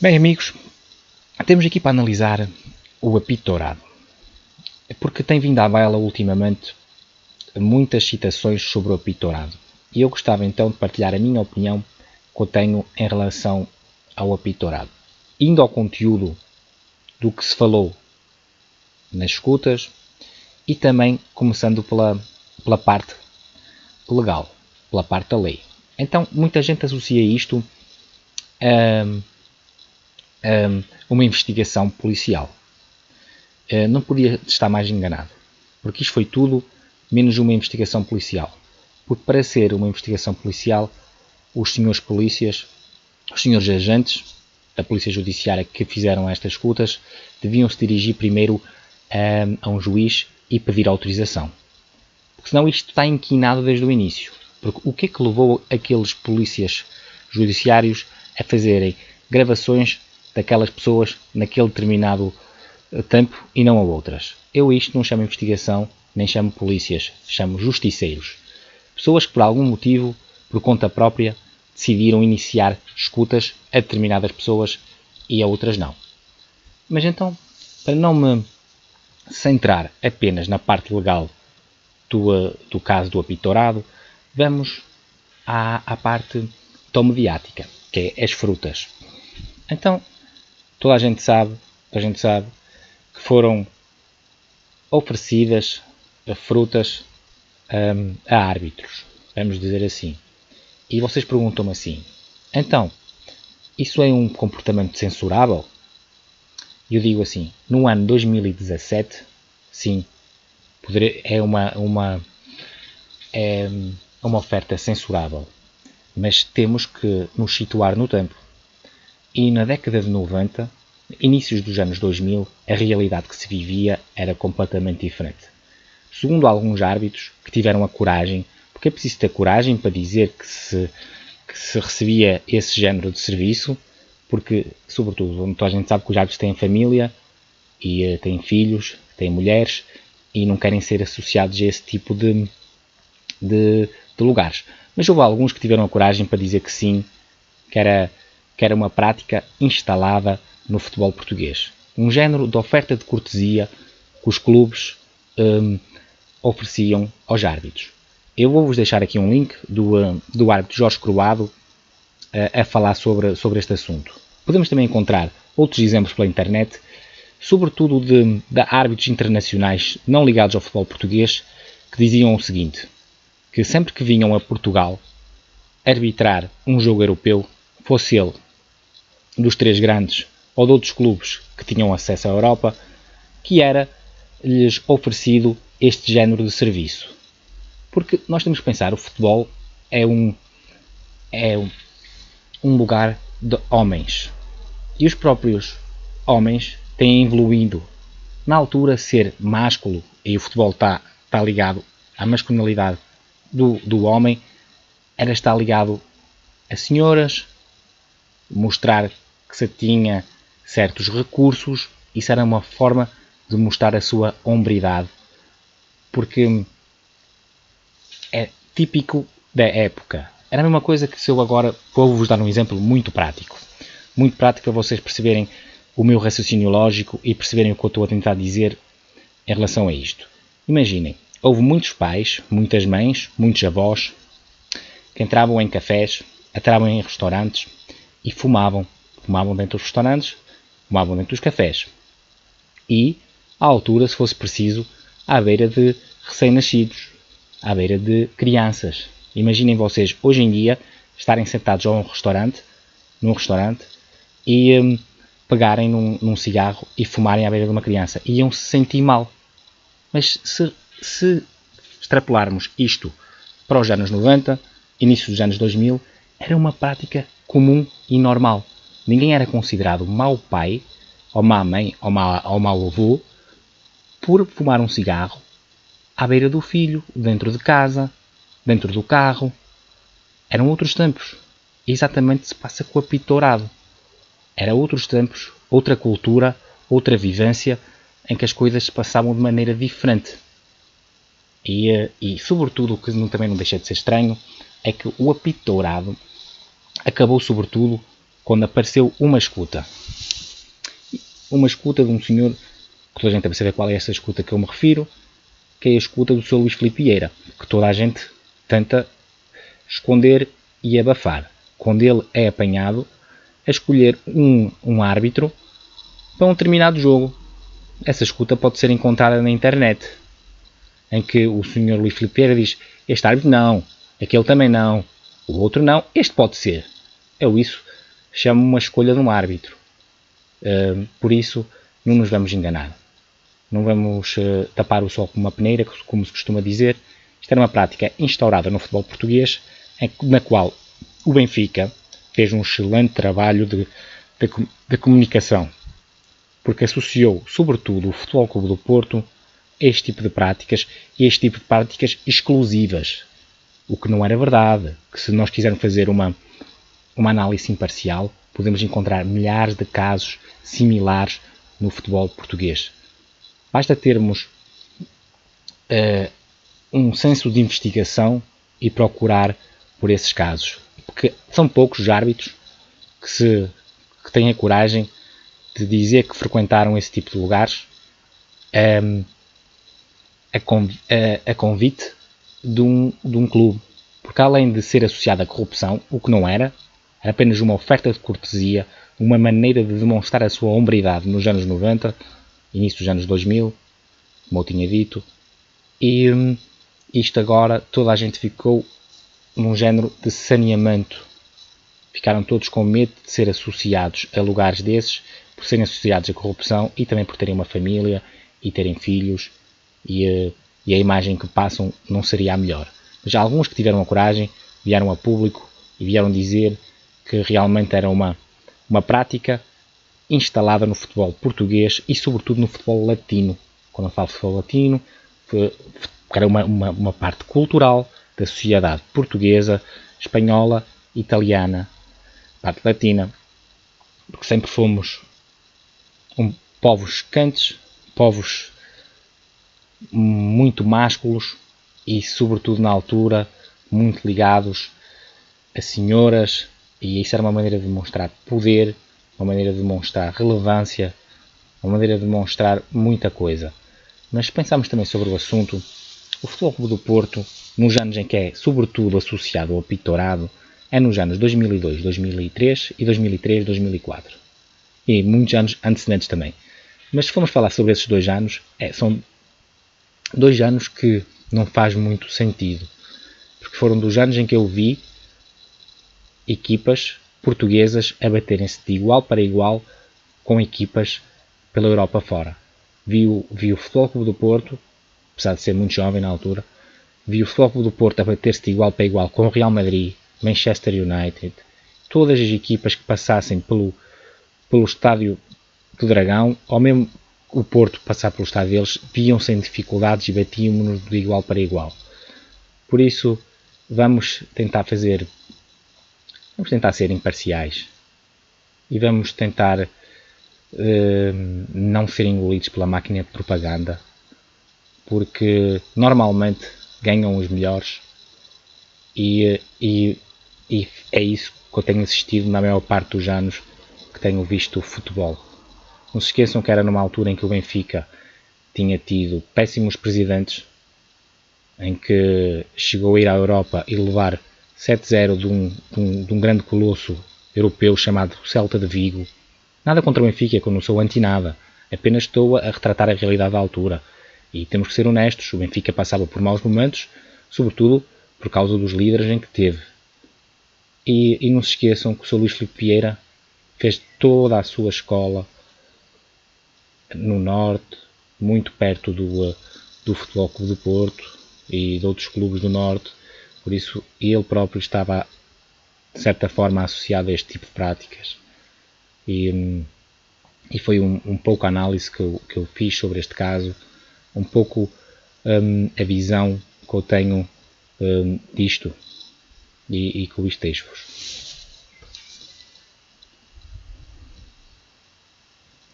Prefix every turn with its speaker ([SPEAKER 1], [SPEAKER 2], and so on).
[SPEAKER 1] Bem, amigos, temos aqui para analisar o apito dourado, porque tem vindo à baila ultimamente muitas citações sobre o apito dourado. E eu gostava então de partilhar a minha opinião que eu tenho em relação ao apito dourado. Indo ao conteúdo do que se falou nas escutas e também começando pela parte legal, pela parte da lei. Então, muita gente associa isto a uma investigação policial. Não podia estar mais enganado, porque isto foi tudo menos uma investigação policial. Porque para ser uma investigação policial, os senhores polícias, os senhores agentes da Polícia Judiciária que fizeram estas escutas, deviam se dirigir primeiro a um juiz e pedir autorização. Porque senão isto está inquinado desde o início. Porque o que é que levou aqueles polícias judiciários a fazerem gravações daquelas pessoas naquele determinado tempo e não a outras? Eu isto não chamo investigação, nem chamo polícias, chamo justiceiros. Pessoas que por algum motivo, por conta própria, decidiram iniciar escutas a determinadas pessoas e a outras não. Mas então, para não me centrar apenas na parte legal do caso do apito dourado, vamos à parte tão mediática, que é as frutas. Então, toda a gente sabe que foram oferecidas frutas a árbitros, vamos dizer assim. E vocês perguntam-me assim, então, isso é um comportamento censurável? E eu digo assim, no ano 2017, sim, é uma oferta censurável, mas temos que nos situar no tempo. E na década de 90, inícios dos anos 2000, a realidade que se vivia era completamente diferente. Segundo alguns árbitros que tiveram a coragem, porque é preciso ter coragem para dizer que se recebia esse género de serviço, porque, sobretudo, onde toda a gente sabe que os árbitros têm família, e têm filhos, têm mulheres, e não querem ser associados a esse tipo de lugares. Mas houve alguns que tiveram a coragem para dizer que sim, que era uma prática instalada no futebol português. Um género de oferta de cortesia que os clubes ofereciam aos árbitros. Eu vou-vos deixar aqui um link do árbitro Jorge Croado a falar sobre este assunto. Podemos também encontrar outros exemplos pela internet, sobretudo de árbitros internacionais não ligados ao futebol português, que diziam o seguinte, que sempre que vinham a Portugal arbitrar um jogo europeu, fosse ele dos três grandes ou de outros clubes que tinham acesso à Europa, que era-lhes oferecido este género de serviço. Porque nós temos que pensar, o futebol é um lugar de homens. E os próprios homens têm evoluído. Na altura, ser másculo, e o futebol está ligado à masculinidade do homem, era estar ligado a senhoras, mostrar que se tinha certos recursos, isso era uma forma de mostrar a sua hombridade, porque é típico da época. Era a mesma coisa que se eu agora vou-vos dar um exemplo muito prático para vocês perceberem o meu raciocínio lógico e perceberem o que eu estou a tentar dizer em relação a isto. Imaginem, houve muitos pais, muitas mães, muitos avós que entravam em cafés, entravam em restaurantes e fumavam dentro dos restaurantes, fumavam dentro dos cafés. E, à altura, se fosse preciso, à beira de recém-nascidos, à beira de crianças. Imaginem vocês, hoje em dia, estarem sentados num restaurante e pegarem num cigarro e fumarem à beira de uma criança. Iam se sentir mal. Mas se extrapolarmos isto para os anos 90, início dos anos 2000, era uma prática comum e normal. Ninguém era considerado mau pai, ou má mãe, ou mau avô, por fumar um cigarro à beira do filho, dentro de casa, dentro do carro. Eram outros tempos. E exatamente se passa com o apito dourado. Era outros tempos, outra cultura, outra vivência, em que as coisas se passavam de maneira diferente. E sobretudo, o que também não deixa de ser estranho, é que o apito dourado acabou sobretudo quando apareceu uma escuta. Uma escuta de um senhor, que toda a gente deve saber qual é essa escuta que eu me refiro, que é a escuta do Sr. Luís Filipe Vieira, que toda a gente tenta esconder e abafar. Quando ele é apanhado a escolher um árbitro para um determinado jogo. Essa escuta pode ser encontrada na internet, em que o Sr. Luís Filipe Vieira diz: este árbitro não, aquele também não, o outro não, este pode ser. Eu isso chamo uma escolha de um árbitro. Por isso, não nos vamos enganar. Não vamos tapar o sol com uma peneira, como se costuma dizer. Isto era uma prática instaurada no futebol português, na qual o Benfica fez um excelente trabalho de comunicação, porque associou, sobretudo, o Futebol Clube do Porto a este tipo de práticas e a este tipo de práticas exclusivas. O que não era verdade, que se nós quisermos fazer uma análise imparcial, podemos encontrar milhares de casos similares no futebol português. Basta termos um senso de investigação e procurar por esses casos. Porque são poucos os árbitros que têm a coragem de dizer que frequentaram esse tipo de lugares a convite de um clube. Porque além de ser associado à corrupção, o que não era apenas uma oferta de cortesia, uma maneira de demonstrar a sua hombridade nos anos 90, início dos anos 2000, como eu tinha dito, e isto agora toda a gente ficou num género de saneamento. Ficaram todos com medo de ser associados a lugares desses, por serem associados à corrupção e também por terem uma família e terem filhos, e a imagem que passam não seria a melhor. Mas há alguns que tiveram a coragem, vieram a público e vieram dizer que realmente era uma prática instalada no futebol português e sobretudo no futebol latino. Quando eu falo de futebol latino, era uma parte cultural da sociedade portuguesa, espanhola, italiana, parte latina, porque sempre fomos povos quentes, povos muito másculos e, sobretudo na altura, muito ligados a senhoras, e isso era uma maneira de demonstrar poder, uma maneira de demonstrar relevância, uma maneira de demonstrar muita coisa. Mas se pensarmos também sobre o assunto, o Futebol Clube do Porto, nos anos em que é sobretudo associado ao pitorado, é nos anos 2002, 2003 e 2003, 2004. E muitos anos antecedentes também. Mas se formos falar sobre esses 2 anos, são 2 anos que não faz muito sentido. Porque foram dos anos em que eu vi equipas portuguesas a baterem-se de igual para igual com equipas pela Europa fora. Vi o Futebol Clube do Porto, apesar de ser muito jovem na altura, vi o Futebol Clube do Porto a bater-se de igual para igual com o Real Madrid, Manchester United, todas as equipas que passassem pelo estádio do Dragão, ou mesmo o Porto passar pelo estádio deles, viam sem dificuldades e batíamos-nos de igual para igual. Por isso, vamos tentar ser imparciais e vamos tentar não ser engolidos pela máquina de propaganda, porque normalmente ganham os melhores e é isso que eu tenho assistido na maior parte dos anos que tenho visto o futebol. Não se esqueçam que era numa altura em que o Benfica tinha tido péssimos presidentes, em que chegou a ir à Europa e levar 7-0 de um grande colosso europeu chamado Celta de Vigo. Nada contra o Benfica, que eu não sou anti-nada, apenas estou a retratar a realidade da altura. E temos que ser honestos, o Benfica passava por maus momentos, sobretudo por causa dos líderes em que teve. E não se esqueçam que o Sr. Luís Filipe Vieira fez toda a sua escola no Norte, muito perto do Futebol Clube do Porto e de outros clubes do Norte, por isso ele próprio estava de certa forma associado a este tipo de práticas. E foi um pouco a análise que eu fiz sobre este caso, um pouco a visão que eu tenho disto, e com isto deixo-vos.